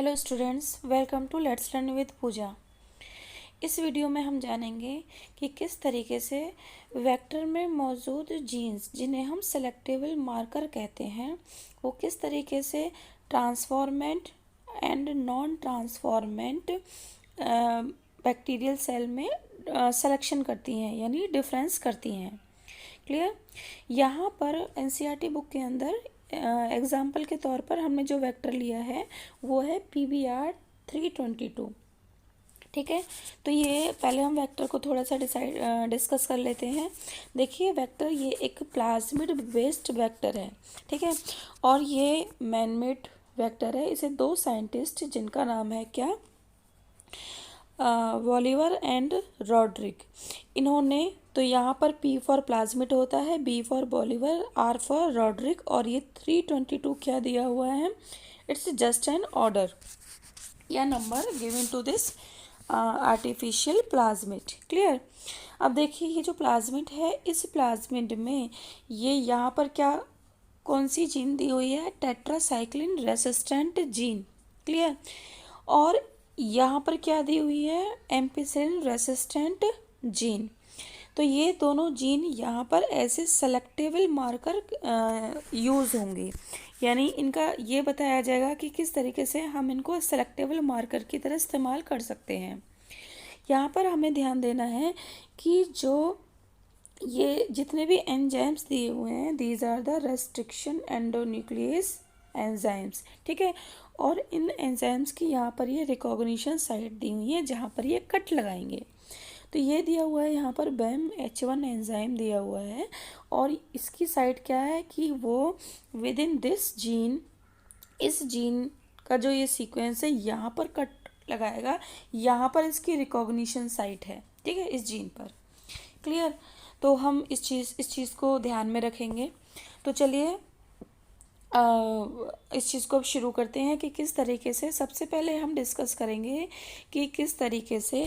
Hello students, welcome to let's learn with Pooja. इस video में हम जानेंगे कि किस तरीके से वेक्टर में मौजूद जीन्स जिन्हें हम सेलेक्टेबल मार्कर कहते हैं वो किस तरीके से transformant and non transformant bacterial cell में सिलेक्शन करती हैं, यानी डिफरेंस करती हैं। क्लियर। यहाँ पर एनसीईआरटी बुक के अंदर एग्जाम्पल के तौर पर हमने जो वेक्टर लिया है वो है PBR 322। ठीक है, तो ये पहले हम वेक्टर को थोड़ा सा डिस्कस कर लेते हैं। देखिए, वेक्टर ये एक प्लाज्मिड बेस्ड वेक्टर है, ठीक है, और ये मैनमेड वेक्टर है। इसे दो साइंटिस्ट जिनका नाम है क्या, वॉलिवर एंड रॉड्रिक, इन्होंने, तो यहाँ पर P फॉर प्लाज्मिड होता है, B for Bolivar, R for Rodriguez, और ये 322 क्या दिया हुआ है, इट्स जस्ट एन ऑर्डर या number given to this artificial plasmid. Clear. अब देखिए, ये जो प्लाज्मिड है, इस प्लाज्मिड में ये यहाँ पर क्या, कौन सी जीन दी हुई है, टेट्रासाइक्लिन रेसिस्टेंट जीन। क्लियर। और यहाँ पर क्या दी हुई है, एम्पिसिलिन रेसिस्टेंट जीन। तो ये दोनों जीन यहाँ पर ऐसे सेलेक्टेबल मार्कर यूज़ होंगी, यानी इनका ये बताया जाएगा कि किस तरीके से हम इनको सेलेक्टेबल मार्कर की तरह इस्तेमाल कर सकते हैं। यहाँ पर हमें ध्यान देना है कि जो ये जितने भी एंजाइम्स दिए हुए हैं, these are the restriction endonuclease enzymes. ठीक है, और इन एंजाइम्स की यहाँ पर ये रिकॉग्निशन साइट दी हुई है जहाँ पर ये कट लगाएंगे। तो ये दिया हुआ है यहाँ पर BAMH1 एंजाइम दिया हुआ है, और इसकी साइट क्या है कि वो विद इन दिस जीन, इस जीन का जो ये सीक्वेंस है यहाँ पर कट लगाएगा, यहाँ पर इसकी रिकॉग्निशन साइट है, ठीक है, इस जीन पर। क्लियर। तो हम इस चीज़ को ध्यान में रखेंगे। तो चलिए इस चीज़ को अब शुरू करते हैं कि किस तरीके से, सबसे पहले हम डिस्कस करेंगे कि किस तरीके से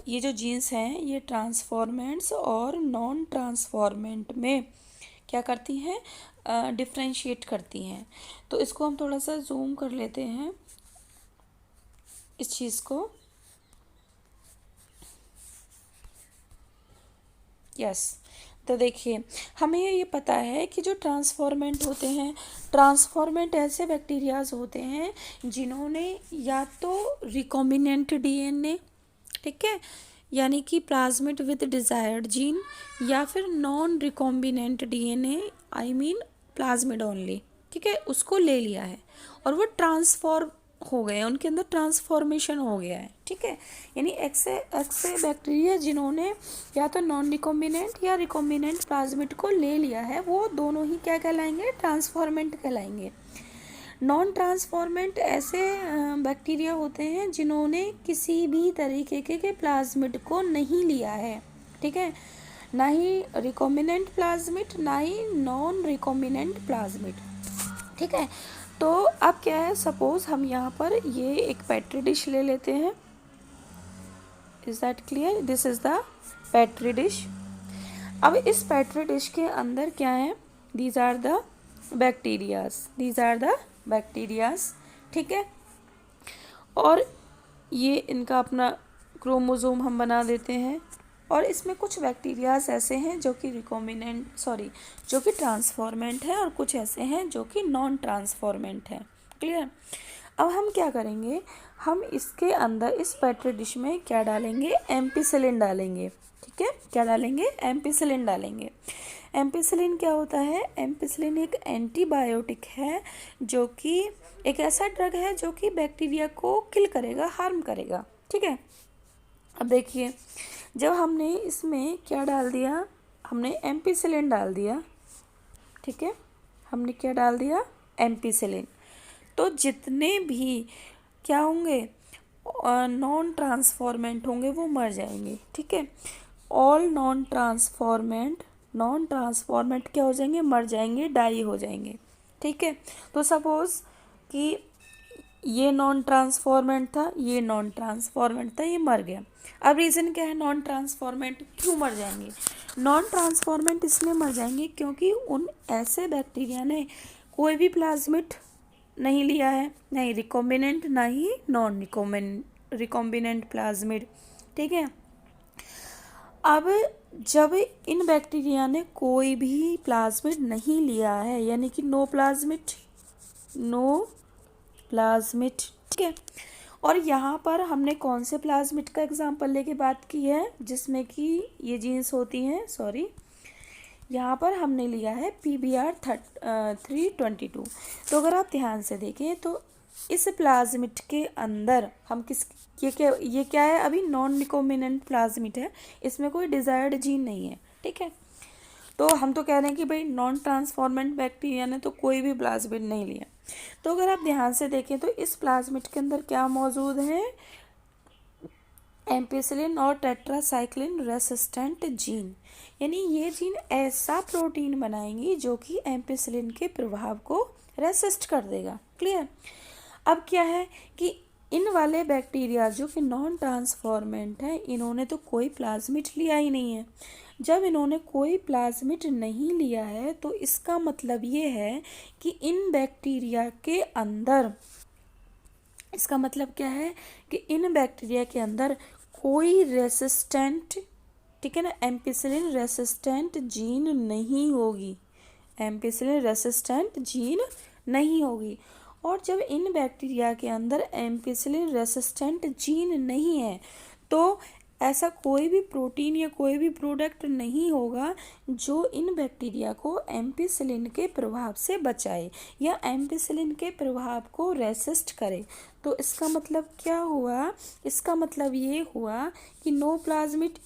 ये जो जीन्स हैं ये ट्रांसफॉर्मेंट्स और नॉन ट्रांसफॉर्मेंट में क्या करती हैं, डिफ्रेंशिएट करती हैं। तो इसको हम थोड़ा सा जूम कर लेते हैं इस चीज़ को। यस। तो देखिए, हमें ये पता है कि जो ट्रांसफॉर्मेंट होते हैं, ट्रांसफॉर्मेंट ऐसे बैक्टीरियाज होते हैं जिन्होंने या तो रिकॉम्बिनेंट DNA, ठीक है, यानी कि प्लाज्मिड विद डिजायर्ड जीन, या फिर non recombinant DNA, I mean plasmid only, ठीक है, उसको ले लिया है और वो ट्रांसफॉर्म हो गए, उनके अंदर ट्रांसफॉर्मेशन हो गया है। ठीक है, यानी ऐसे बैक्टीरिया जिन्होंने या तो नॉन रिकॉम्बिनेंट या रिकॉम्बिनेंट प्लाज्मिड को ले लिया है, वो दोनों ही क्या कहलाएंगे, ट्रांसफॉर्मेंट कहलाएंगे। नॉन ट्रांसफॉर्मेंट ऐसे बैक्टीरिया होते हैं जिन्होंने किसी भी तरीके के प्लाज्मिड को नहीं लिया है, ठीक है, ना ही रिकॉम्बिनेंट प्लाज्मिड ना ही नॉन रिकॉम्बिनेंट प्लाज्मिड। ठीक है, तो अब क्या है, सपोज हम यहाँ पर ये एक पेट्री डिश ले लेते हैं। Is that clear, this is the petri dish. अब इस पेट्री डिश के अंदर क्या है, दीज आर द बैक्टीरियाज, ठीक है, और ये इनका अपना क्रोमोसोम हम बना देते हैं, और इसमें कुछ बैक्टीरियाज ऐसे हैं जो कि जो कि ट्रांसफॉर्मेंट है, और कुछ ऐसे हैं जो कि नॉन ट्रांसफॉर्मेंट है। क्लियर। अब हम क्या करेंगे, हम इसके अंदर इस पेट्री डिश में क्या डालेंगे, एम्पिसिलिन डालेंगे। ठीक है, क्या डालेंगे, एम्पिसिलिन डालेंगे। एम्पिसिलिन क्या होता है, एम्पिसिलिन एक एंटीबायोटिक है, जो कि एक ऐसा ड्रग है जो कि बैक्टीरिया को किल करेगा, हार्म करेगा। ठीक है, अब देखिए, जब हमने इसमें क्या डाल दिया, हमने एम्पिसिलिन डाल दिया, ठीक है, हमने क्या डाल दिया, एम्पिसिलिन, तो जितने भी क्या होंगे, नॉन ट्रांसफॉर्मेंट होंगे वो मर जाएंगे। ठीक है, ऑल नॉन ट्रांसफॉर्मेंट क्या हो जाएंगे, मर जाएंगे, डाई हो जाएंगे। ठीक है, तो सपोज कि ये नॉन ट्रांसफॉर्मेंट था, ये नॉन ट्रांसफॉर्मेंट था, ये मर गया। अब रीज़न क्या है, नॉन ट्रांसफॉर्मेंट क्यों मर जाएंगे, नॉन ट्रांसफॉर्मेंट इसलिए मर जाएंगे क्योंकि उन ऐसे बैक्टीरिया ने कोई भी प्लाज्मिड नहीं लिया है, नहीं रिकॉम्बिनेंट ना ही नॉन रिकॉम्बिनेंट प्लाज्मिड, ठीक है। अब जब इन बैक्टीरिया ने कोई भी प्लाज्मिड नहीं लिया है, यानी कि नो प्लाज्मिड, ठीक है। और यहाँ पर हमने कौन से प्लाज्मिड का एग्जांपल लेके बात की है, जिसमें कि ये जीन्स होती हैं, सॉरी, यहाँ पर हमने लिया है PBr 322। तो अगर आप ध्यान से देखें तो इस प्लाज्मिड के अंदर हम किस, ये क्या है, अभी नॉन रिकॉम्बिनेंट प्लाज्मिड है, इसमें कोई डिजायर्ड जीन नहीं है, ठीक है। तो हम तो कह रहे हैं कि भाई नॉन ट्रांसफॉर्मेंट बैक्टीरिया ने तो कोई भी प्लाज्मिड नहीं लिया। तो अगर आप ध्यान से देखें तो इस प्लाज्मिड के अंदर क्या मौजूद है, एम्पिसिलिन और टेट्रासाइक्लिन रेसिस्टेंट जीन, यानी ये जीन ऐसा प्रोटीन बनाएंगी जो कि एम्पिसिलिन के प्रभाव को रेसिस्ट कर देगा। क्लियर। अब क्या है कि इन वाले बैक्टीरिया जो कि नॉन ट्रांसफॉर्मेंट है, इन्होंने तो कोई प्लाज्मिड लिया ही नहीं है। जब इन्होंने कोई प्लाज्मिड नहीं लिया है तो इसका मतलब ये है कि इन बैक्टीरिया के अंदर, इसका मतलब क्या है कि इन बैक्टीरिया के अंदर कोई रेसिस्टेंट, ठीक है ना, एम्पिसिलिन रेसिस्टेंट जीन नहीं होगी, एम्पिसिलिन रेसिस्टेंट जीन नहीं होगी। और जब इन बैक्टीरिया के अंदर एम्पिसिलिन रेसिस्टेंट जीन नहीं है तो ऐसा कोई भी प्रोटीन या कोई भी प्रोडक्ट नहीं होगा जो इन बैक्टीरिया को एम्पिसिलिन के प्रभाव से बचाए या एम्पिसिलिन के प्रभाव को रेसिस्ट करे। तो इसका मतलब क्या हुआ, इसका मतलब ये हुआ कि no plasmid,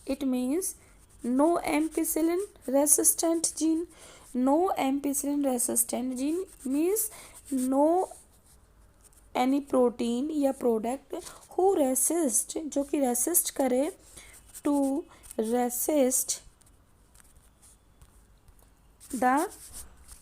it means no ampicillin resistant gene. No ampicillin resistant gene means no any protein या प्रोडक्ट हु रेसिस्ट, जो कि रेसिस्ट करे, to resist the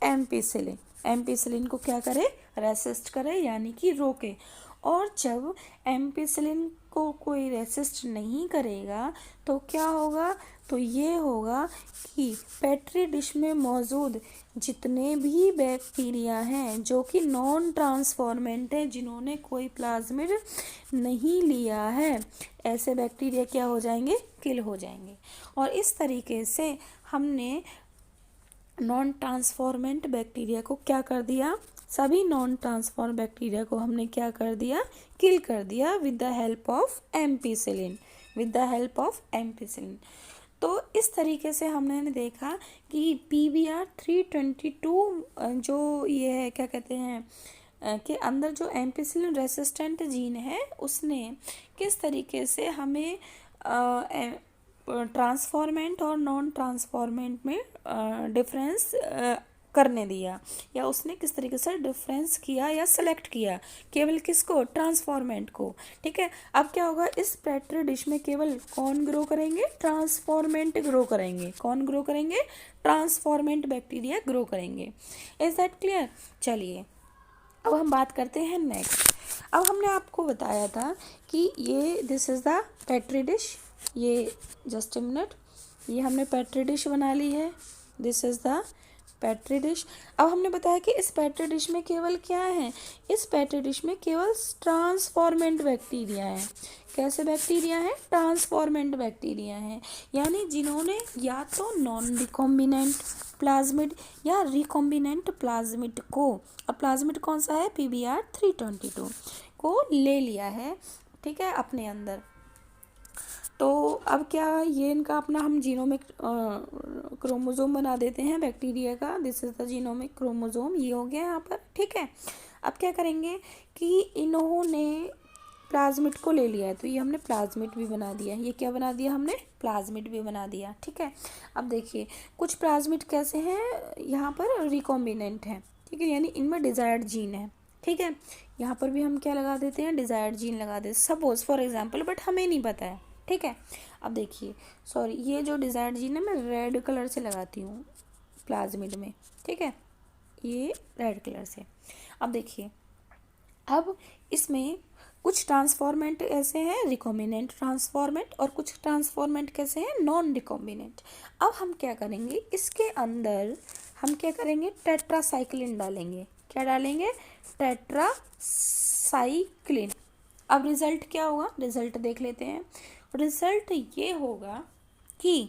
ampicillin, ampicillin को क्या करे, रेसिस्ट करे, यानी कि रोके। और जब एम्पिसिलिन को कोई रेसिस्ट नहीं करेगा तो क्या होगा, तो ये होगा कि पेट्री डिश में मौजूद जितने भी बैक्टीरिया हैं जो कि नॉन ट्रांसफॉर्मेंट है, जिन्होंने कोई प्लाज्मिड नहीं लिया है, ऐसे बैक्टीरिया क्या हो जाएंगे, किल हो जाएंगे। और इस तरीके से हमने नॉन ट्रांसफॉर्मेंट बैक्टीरिया को क्या कर दिया, सभी नॉन ट्रांसफॉर्म बैक्टीरिया को हमने क्या कर दिया, किल कर दिया with the help of ampicillin, with the help of ampicillin. तो इस तरीके से हमने देखा कि PBr 322 जो ये है, क्या कहते हैं, के अंदर जो एम्पिसिलिन रेसिस्टेंट जीन है उसने किस तरीके से हमें ट्रांसफॉर्मेंट और नॉन ट्रांसफॉर्मेंट में डिफरेंस करने दिया, या उसने किस तरीके से डिफरेंस किया या सेलेक्ट किया, केवल किसको, ट्रांसफॉर्मेंट को, ठीक है। अब क्या होगा, इस पेट्री डिश में केवल कौन ग्रो करेंगे, ट्रांसफॉर्मेंट ग्रो करेंगे, कौन ग्रो करेंगे, ट्रांसफॉर्मेंट बैक्टीरिया ग्रो करेंगे। Is that clear. चलिए अब हम बात करते हैं नेक्स्ट। अब हमने आपको बताया था कि ये this is the petri dish, ये जस्ट अ मिनट, ये हमने पेट्री डिश बना ली है, this is the petri dish. अब हमने बताया कि इस पेट्री डिश में केवल क्या है, इस पेट्री डिश में केवल ट्रांसफॉर्मेंट बैक्टीरिया है। कैसे बैक्टीरिया हैं, ट्रांसफॉर्मेंट बैक्टीरिया हैं, यानी जिन्होंने या तो नॉन रिकॉम्बिनेंट प्लाज्मिड या रिकॉम्बिनेंट प्लाज्मिड को, और प्लाज्मिड कौन सा है, PBr 322 को ले लिया है, ठीक है, अपने अंदर। तो अब क्या, ये इनका अपना हम जीनोमिक क्रोमोजोम बना देते हैं बैक्टीरिया का, this is the genomic chromosome, ये हो गया यहाँ पर, ठीक है। अब क्या करेंगे कि इन्होंने प्लाज्मिड को ले लिया है, तो ये हमने प्लाज्मिड भी बना दिया, ये क्या बना दिया हमने, प्लाज्मिड भी बना दिया, ठीक है। अब देखिए कुछ प्लाज्मिड कैसे हैं, यहाँ पर रिकॉम्बिनेंट है, ठीक है, यानी इनमें डिजायर्ड जीन है, ठीक है। यहाँ पर भी हम क्या लगा देते हैं, डिजायर्ड जीन लगा देते, सपोज फॉर एग्जाम्पल, बट हमें नहीं पता है, ठीक है। अब देखिए, सॉरी, ये जो डिजायर्ड जीन है मैं रेड कलर से लगाती हूँ प्लाज्मिड में, ठीक है, ये रेड कलर से। अब देखिए, अब इसमें कुछ ट्रांसफॉर्मेंट ऐसे हैं रिकॉम्बिनेंट ट्रांसफॉर्मेंट, और कुछ ट्रांसफॉर्मेंट कैसे हैं, नॉन रिकॉम्बिनेंट। अब हम क्या करेंगे, इसके अंदर हम क्या करेंगे, टेट्रासाइक्लिन डालेंगे। क्या डालेंगे, टेट्रासाइक्लिन। अब रिजल्ट क्या होगा, रिजल्ट देख लेते हैं। रिजल्ट ये होगा कि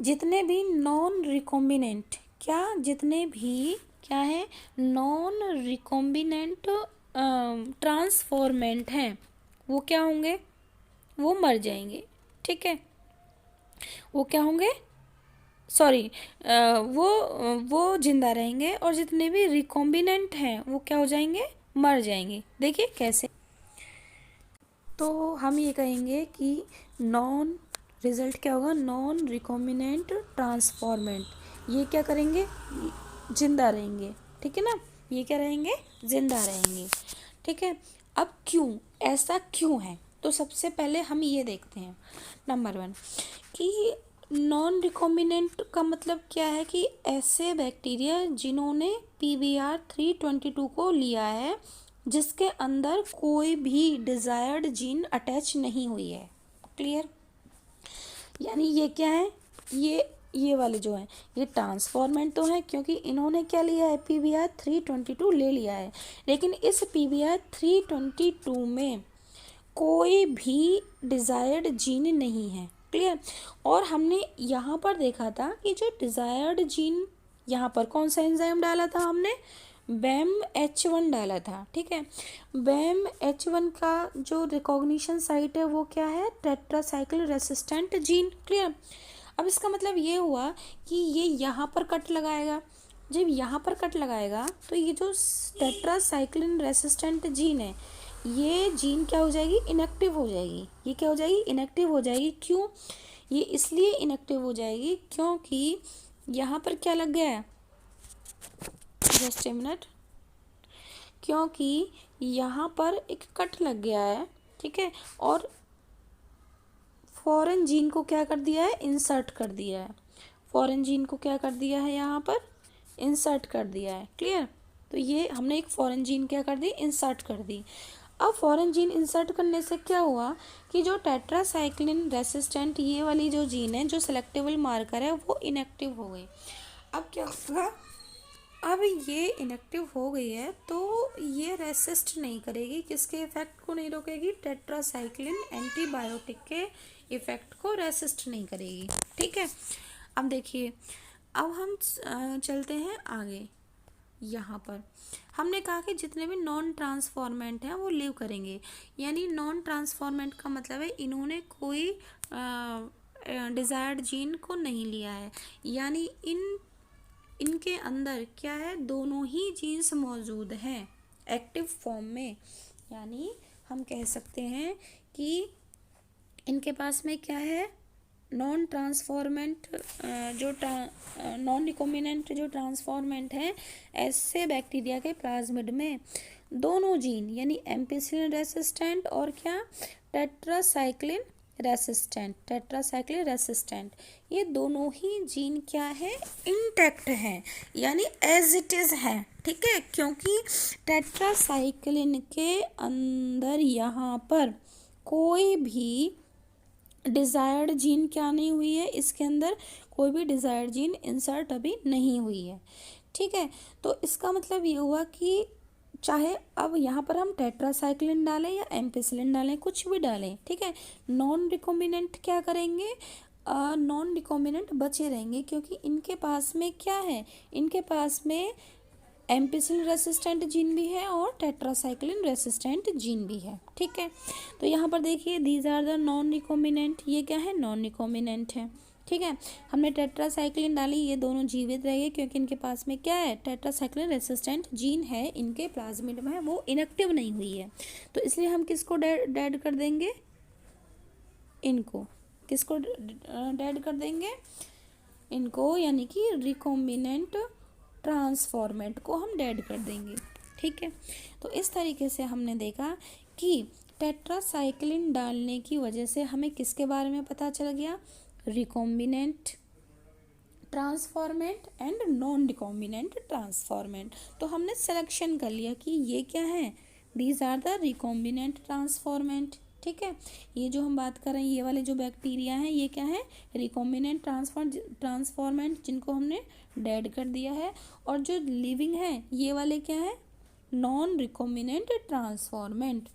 जितने भी नॉन रिकॉम्बिनेंट, जितने भी क्या है, नॉन रिकॉम्बिनेंट ट्रांसफॉर्मेंट हैं, वो क्या होंगे, वो मर जाएंगे। ठीक है, वो क्या होंगे, सॉरी, वो जिंदा रहेंगे, और जितने भी रिकॉम्बिनेंट हैं वो क्या हो जाएंगे, मर जाएंगे। देखिए कैसे। तो हम ये कहेंगे कि नॉन, रिजल्ट क्या होगा, नॉन रिकॉम्बिनेंट ट्रांसफॉर्मेंट, ये क्या करेंगे, जिंदा रहेंगे। ठीक है ना, ये क्या रहेंगे, जिंदा रहेंगे। ठीक है, अब क्यों, ऐसा क्यों है, तो सबसे पहले हम ये देखते हैं। नंबर 1 कि नॉन रिकॉम्बिनेंट का मतलब क्या है, कि ऐसे बैक्टीरिया जिन्होंने PBr322 को लिया है, जिसके अंदर कोई भी डिजायर्ड जीन अटैच नहीं हुई है। क्लियर, यानी ये क्या है, ये वाले जो हैं ये ट्रांसफॉर्मेंट तो हैं, क्योंकि इन्होंने क्या लिया है, PBr322 ले लिया है, लेकिन इस PBr322 में कोई भी डिजायर्ड जीन नहीं है। क्लियर, और हमने यहाँ पर देखा था कि जो डिजायर्ड जीन, यहाँ पर कौन सा एंजाइम डाला था हमने, BAMH1 डाला था। ठीक है, BAMH1 का जो रिकॉग्निशन साइट है वो क्या है, टेट्रासाइक्लिन रेसिस्टेंट जीन। क्लियर, अब इसका मतलब ये हुआ कि ये यहाँ पर कट लगाएगा। जब यहाँ पर कट लगाएगा तो ये जो टेट्रासाइक्लिन रेसिस्टेंट जीन है, ये जीन क्या हो जाएगी, इनएक्टिव हो जाएगी। ये क्या हो जाएगी, इनएक्टिव हो जाएगी। क्यों, ये इसलिए इनएक्टिव हो जाएगी क्योंकि यहाँ पर क्या लग गया है, जस्ट ए मिनट, क्योंकि यहाँ पर एक कट लग गया है। ठीक है, और फॉरेन जीन को क्या कर दिया है, इंसर्ट कर दिया है। फॉरेन जीन को क्या कर दिया है, यहाँ पर इंसर्ट कर दिया है। क्लियर, तो ये हमने एक फॉरेन जीन क्या कर दी, इंसर्ट कर दी। अब फॉरेन जीन इंसर्ट करने से क्या हुआ कि जो टेट्रासाइक्लिन रेसिस्टेंट ये वाली जो जीन है, जो सेलेक्टेबल मार्कर है, वो इनएक्टिव हो गई। अब क्या होगा, अब ये इनएक्टिव हो गई है तो ये रेसिस्ट नहीं करेगी, किसके इफेक्ट को नहीं रोकेगी, टेट्रासाइक्लिन एंटीबायोटिक के इफेक्ट को रेसिस्ट नहीं करेगी। ठीक है, अब देखिए, अब हम चलते हैं आगे। यहाँ पर हमने कहा कि जितने भी नॉन ट्रांसफॉर्मेंट हैं वो लिव करेंगे, यानी नॉन ट्रांसफॉर्मेंट का मतलब है इन्होंने कोई डिजायर्ड जीन को नहीं लिया है, यानी इनके अंदर क्या है, दोनों ही जीन्स मौजूद हैं एक्टिव फॉर्म में। यानी हम कह सकते हैं कि इनके पास में क्या है, नॉन ट्रांसफॉर्मेंट जो नॉन रिकॉम्बिनेंट जो ट्रांसफॉर्मेंट है, ऐसे बैक्टीरिया के प्लाज्मिड में दोनों जीन, यानी एम्पिसिलिन रेसिस्टेंट और क्या, टेट्रासाइक्लिन रेसिस्टेंट, ये दोनों ही जीन क्या है, इंटैक्ट हैं, यानी एज इट इज है। ठीक है, क्योंकि टेट्रासाइक्लिन के अंदर यहाँ पर कोई भी डिजायर्ड जीन क्या नहीं हुई है, इसके अंदर कोई भी डिजायर्ड जीन इंसर्ट अभी नहीं हुई है। ठीक है, तो इसका मतलब ये हुआ कि चाहे अब यहाँ पर हम टेट्रासाइक्लिन डालें या एम्पिसिलिन डालें, कुछ भी डालें, ठीक है, नॉन रिकॉम्बिनेंट क्या करेंगे, नॉन रिकॉम्बिनेंट बचे रहेंगे, क्योंकि इनके पास में क्या है, इनके पास में एम्पिसिलिन रेसिस्टेंट जीन भी है और टेट्रासाइक्लिन रेसिस्टेंट जीन भी है। ठीक है, तो यहाँ पर देखिए, these are the non recombinant, ये क्या है, नॉन रिकॉम्बिनेंट है। ठीक है, हमने टेट्रासाइक्लिन डाली, ये दोनों जीवित रहेंगे क्योंकि इनके पास में क्या है, टेट्रासाइक्लिन रेसिस्टेंट जीन है, इनके प्लाज्मिड में है, वो इनएक्टिव नहीं हुई है, तो इसलिए हम किसको डेड कर देंगे, इनको, किसको डेड कर देंगे, इनको, यानी कि रिकॉम्बिनेंट ट्रांसफॉर्मेंट को हम डेड कर देंगे। ठीक है, तो इस तरीके से हमने देखा कि टेट्रासाइक्लिन डालने की वजह से हमें किसके बारे में पता चल गया, recombinant transformant and non recombinant transformant. तो हमने सिलेक्शन कर लिया कि ये क्या है, these are the recombinant transformant. ठीक है। ये जो हम बात कर रहे हैं ये वाले जो बैक्टीरिया हैं ये क्या है, रिकॉम्बिनेंट ट्रांसफॉर्मेंट, जिनको हमने डेड कर दिया है। और जो लिविंग है ये वाले क्या है, नॉन रिकॉम्बिनेंट ट्रांसफॉर्मेंट।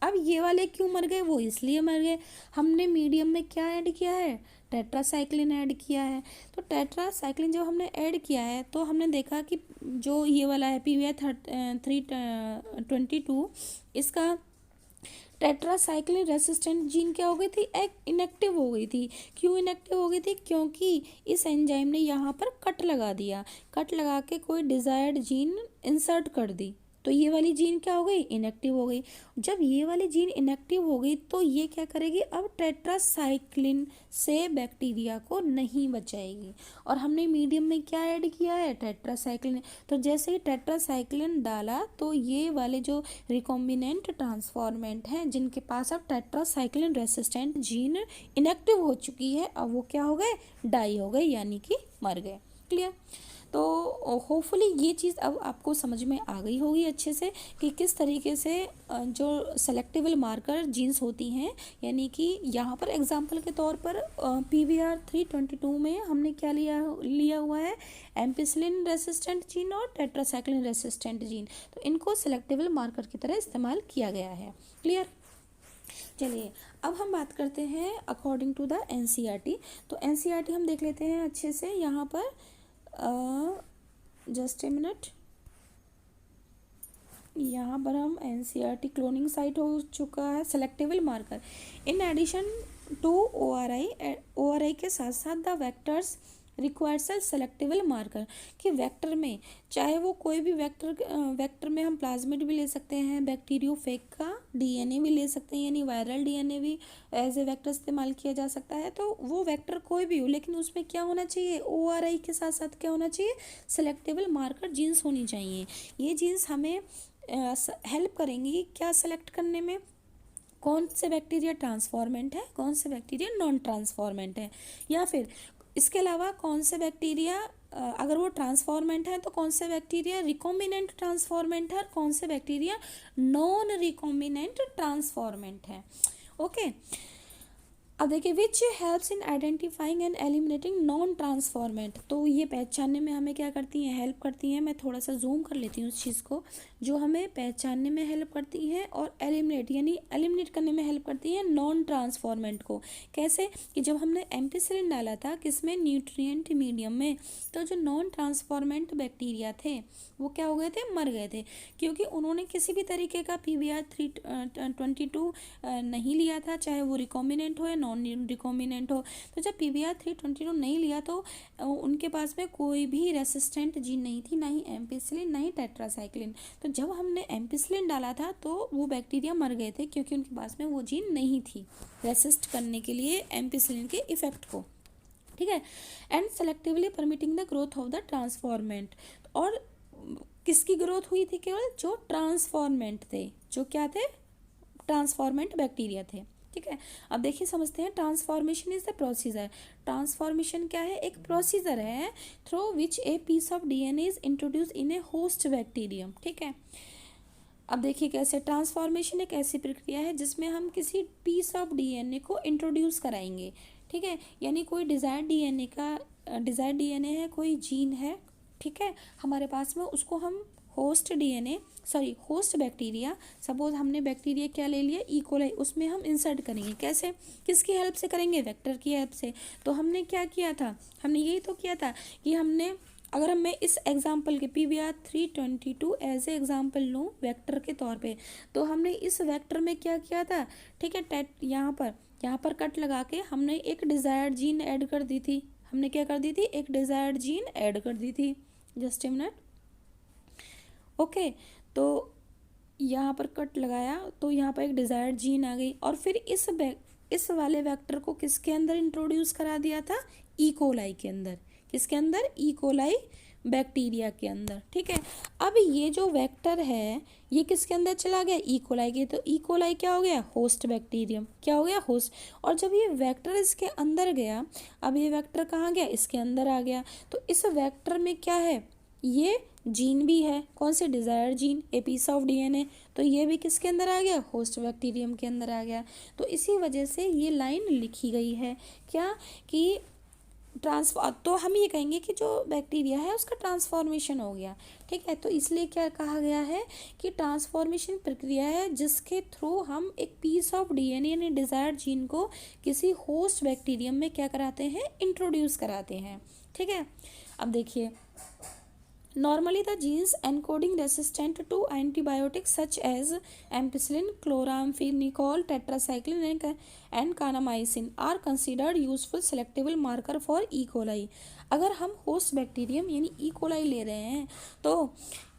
अब ये वाले क्यों मर गए, वो इसलिए मर गए, हमने मीडियम में क्या ऐड किया है, टेट्रासाइक्लिन ऐड किया है। तो टेट्रासाइक्लिन जब हमने ऐड किया है तो हमने देखा कि जो ये वाला है PVR 322, इसका टेट्रासाइक्लिन रेसिस्टेंट जीन क्या हो गई थी, एक इनएक्टिव हो गई थी। क्यों इनएक्टिव हो गई थी, क्योंकि इस एंजाइम ने यहाँ पर कट लगा दिया, कट लगा के कोई डिजायर्ड जीन इंसर्ट कर दी, तो ये वाली जीन क्या हो गई, इनएक्टिव हो गई। जब ये वाली जीन इनएक्टिव हो गई तो ये क्या करेगी, अब टेट्रासाइक्लिन से बैक्टीरिया को नहीं बचाएगी। और हमने मीडियम में क्या ऐड किया है, टेट्रासाइक्लिन। तो जैसे ही टेट्रासाइक्लिन डाला तो ये वाले जो रिकॉम्बिनेंट ट्रांसफॉर्मेंट हैं जिनके पास अब टेट्रासाइक्लिन रेसिस्टेंट जीन इनएक्टिव हो चुकी है, अब वो क्या हो गए, डाई हो गए, यानी कि मर गए। क्लियर। तो होपफुली ये चीज़ अब आपको समझ में आ गई होगी अच्छे से कि किस तरीके से जो सेलेक्टेबल मार्कर जीन्स होती हैं, यानी कि यहाँ पर एग्जांपल के तौर पर PVR 322 में हमने क्या लिया हुआ है, एम्पिसिलिन रेसिस्टेंट जीन और टेट्रासाइक्लिन रेसिस्टेंट जीन, तो इनको सेलेक्टेबल मार्कर की तरह इस्तेमाल किया गया है। क्लियर। चलिए अब हम बात करते हैं अकॉर्डिंग टू द NCERT। तो NCERT हम देख लेते हैं अच्छे से। यहाँ पर जस्ट ए मिनट, यहाँ पर हम NCERT क्लोनिंग साइट हो चुका है, selectable marker in addition to ORI के साथ साथ the vectors requires a selectable marker, कि वेक्टर में चाहे वो कोई भी वेक्टर में हम प्लाज्मिड भी ले सकते हैं, बैक्टीरियोफेग का DNA भी ले सकते हैं, यानी वायरल DNA भी एज ए वेक्टर इस्तेमाल किया जा सकता है। तो वो वेक्टर कोई भी हो, लेकिन उसमें क्या होना चाहिए, ORI के साथ साथ क्या होना चाहिए, सेलेक्टेबल मार्कर जीन्स होनी चाहिए। ये जीन्स हमें हेल्प करेंगी क्या सेलेक्ट करने में, कौन से बैक्टीरिया ट्रांसफॉर्मेंट है, कौन से बैक्टीरिया नॉन ट्रांसफॉर्मेंट है, या फिर इसके अलावा कौन से बैक्टीरिया अगर वो ट्रांसफॉर्मेंट है तो कौन से बैक्टीरिया रिकॉम्बिनेंट ट्रांसफॉर्मेंट है और कौन से बैक्टीरिया नॉन रिकॉम्बिनेंट ट्रांसफॉर्मेंट है। ओके। अब देखिए which helps in identifying and eliminating non transformant, तो ये पहचानने में हमें क्या करती हैं, हेल्प करती हैं। मैं थोड़ा सा जूम कर लेती हूँ उस चीज़ को, जो हमें पहचानने में हेल्प करती हैं और एलिमिनेट यानी एलिमिनेट करने में हेल्प करती हैं नॉन ट्रांसफॉर्मेंट को। कैसे, कि जब हमने एम्पिसिलिन डाला था किसमें, न्यूट्रिएंट मीडियम में, तो जो नॉन ट्रांसफॉर्मेंट बैक्टीरिया थे वो क्या हो गए थे, मर गए थे, क्योंकि उन्होंने किसी भी तरीके का PVR 322 नहीं लिया था, चाहे वो रिकॉम्बिनेंट हो या नॉन रिकॉम्बिनेंट हो। तो जब PVR 322 नहीं लिया तो उनके पास में कोई भी रेसिस्टेंट जीन नहीं थी, ना ही एम्पिसिलिन ना ही टेट्रासाइक्लिन। तो जब हमने एम्पिसिलिन डाला था तो वो बैक्टीरिया मर गए थे, क्योंकि उनके पास में वो जीन नहीं थी रेसिस्ट करने के लिए एम्पिसिलिन के इफेक्ट को। ठीक है। And selectively permitting the growth of the transformant, और किसकी ग्रोथ हुई थी, केवल जो ट्रांसफॉर्मेंट थे, जो क्या थे, ट्रांसफॉर्मेंट बैक्टीरिया थे। ठीक है। अब देखिए समझते हैं, transformation is the procedure. Transformation क्या है, एक प्रोसीजर है through which a piece of DNA is introduce in a host bacterium. ठीक है। अब देखिए कैसे, ट्रांसफॉर्मेशन एक ऐसी प्रक्रिया है जिसमें हम किसी पीस ऑफ DNA को इंट्रोड्यूस कराएंगे। ठीक है, यानी कोई डिजायर्ड DNA है, कोई जीन है, ठीक है, हमारे पास में, उसको हम होस्ट बैक्टीरिया, सपोज हमने बैक्टीरिया क्या ले लिया, E. coli, उसमें हम इंसर्ट करेंगे। कैसे, किसकी हेल्प से करेंगे, वेक्टर की हेल्प से। तो हमने क्या किया था, हमने यही तो किया था कि हमने, अगर मैं इस एग्जाम्पल के PVR 322 एज ए एग्जाम्पल लूँ वेक्टर के तौर पे, तो हमने इस वेक्टर में क्या किया था, ठीक है, यहाँ पर कट लगा के हमने एक डिजायर्ड जीन ऐड कर दी थी। हमने क्या कर दी थी, एक डिजायर्ड जीन ऐड कर दी थी। Just a minute. ओके, तो यहाँ पर कट लगाया तो यहाँ पर एक डिजायर्ड जीन आ गई, और फिर इस वाले वेक्टर को किसके अंदर इंट्रोड्यूस करा दिया था, E. coli के अंदर। किसके अंदर, E. coli बैक्टीरिया के अंदर। ठीक है। अब ये जो वेक्टर है ये किसके अंदर चला गया, E. coli के। तो E. coli क्या हो गया, होस्ट बैक्टीरियम, क्या हो गया, होस्ट। और जब ये वेक्टर इसके अंदर गया, अब ये वेक्टर कहाँ गया, इसके अंदर आ गया। तो इस वेक्टर में क्या है, ये जीन भी है, कौन से, desire gene, a piece of DNA, तो ये भी किसके अंदर आ गया, होस्ट बैक्टीरियम के अंदर आ गया। तो इसी वजह से ये लाइन लिखी गई है क्या, कि ट्रांसफॉर, तो हम ये कहेंगे कि जो बैक्टीरिया है उसका ट्रांसफॉर्मेशन हो गया, ठीक है। तो इसलिए क्या कहा गया है कि ट्रांसफॉर्मेशन प्रक्रिया है जिसके थ्रू हम एक पीस ऑफ डीएनए यानी डिजायर्ड जीन को किसी होस्ट बैक्टीरियम में क्या कराते हैं, इंट्रोड्यूस कराते हैं, ठीक है। अब देखिए, normally the genes encoding resistant to antibiotics such as ampicillin, chloramphenicol, tetracycline and kanamycin are considered useful selectable marker for E. coli। अगर हम होस्ट बैक्टीरियम यानी ई कोलाई ले रहे हैं तो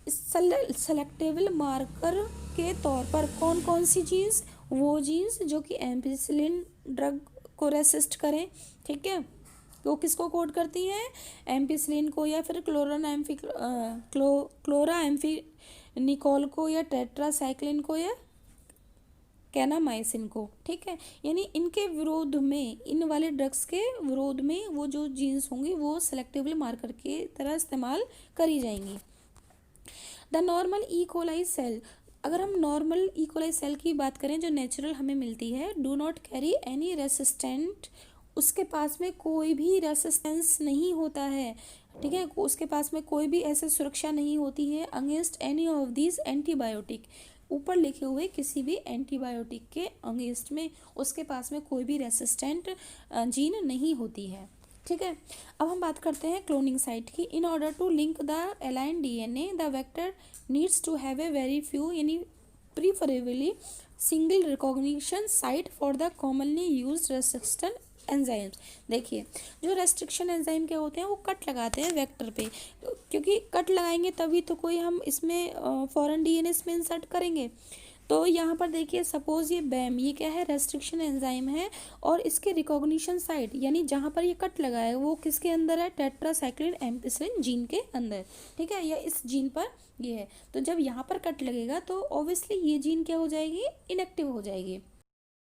सेलेक्टेबल मार्कर के तौर पर कौन कौन सी जीन्स, वो जीन्स जो कि एम्पिसिलिन ड्रग को रेसिस्ट करें, ठीक है, वो किसको कोड करती हैं, एम्पिसिलिन को, या फिर क्लोरा एम्फिनिकोल को, या टेट्रासाइक्लिन को, या कैनामाइसिन को, ठीक है। यानी इनके विरोध में, इन वाले ड्रग्स के विरोध में वो जो जीन्स होंगी वो सेलेक्टेबल मार्कर के तरह इस्तेमाल करी जाएंगी। The normal E coli cell, अगर हम नॉर्मल ई कोलाई सेल की बात करें जो नेचुरल हमें मिलती है, do not carry any resistant, उसके पास में कोई भी रेसिस्टेंस नहीं होता है, ठीक है, उसके पास में कोई भी ऐसे सुरक्षा नहीं होती है against any of this antibiotic, ऊपर लिखे हुए किसी भी एंटीबायोटिक के अगेंस्ट में उसके पास में कोई भी रेसिस्टेंट जीन नहीं होती है, ठीक है। अब हम बात करते हैं क्लोनिंग साइट की। In order to link the alien DNA the vector needs to have a very few यानी preferably single recognition site for the commonly use resistant enzymes. देखिए, जो रेस्ट्रिक्शन एंजाइम क्या होते हैं, वो कट लगाते हैं वेक्टर पे, क्योंकि कट लगाएंगे तभी तो कोई हम इसमें फॉरेन डीएनए इसमें इंसर्ट करेंगे। तो यहाँ पर देखिए, सपोज ये बैम, ये क्या है, रेस्ट्रिक्शन एंजाइम है, और इसके रिकॉग्निशन साइट यानी जहाँ पर ये कट लगा है वो किसके अंदर है, टेट्रासाइक्लिन एम्पिसिलिन जीन के अंदर, ठीक है, या इस जीन पर ये है। तो जब यहाँ पर कट लगेगा तो ऑब्वियसली ये जीन क्या हो जाएगी, इनएक्टिव हो जाएगी,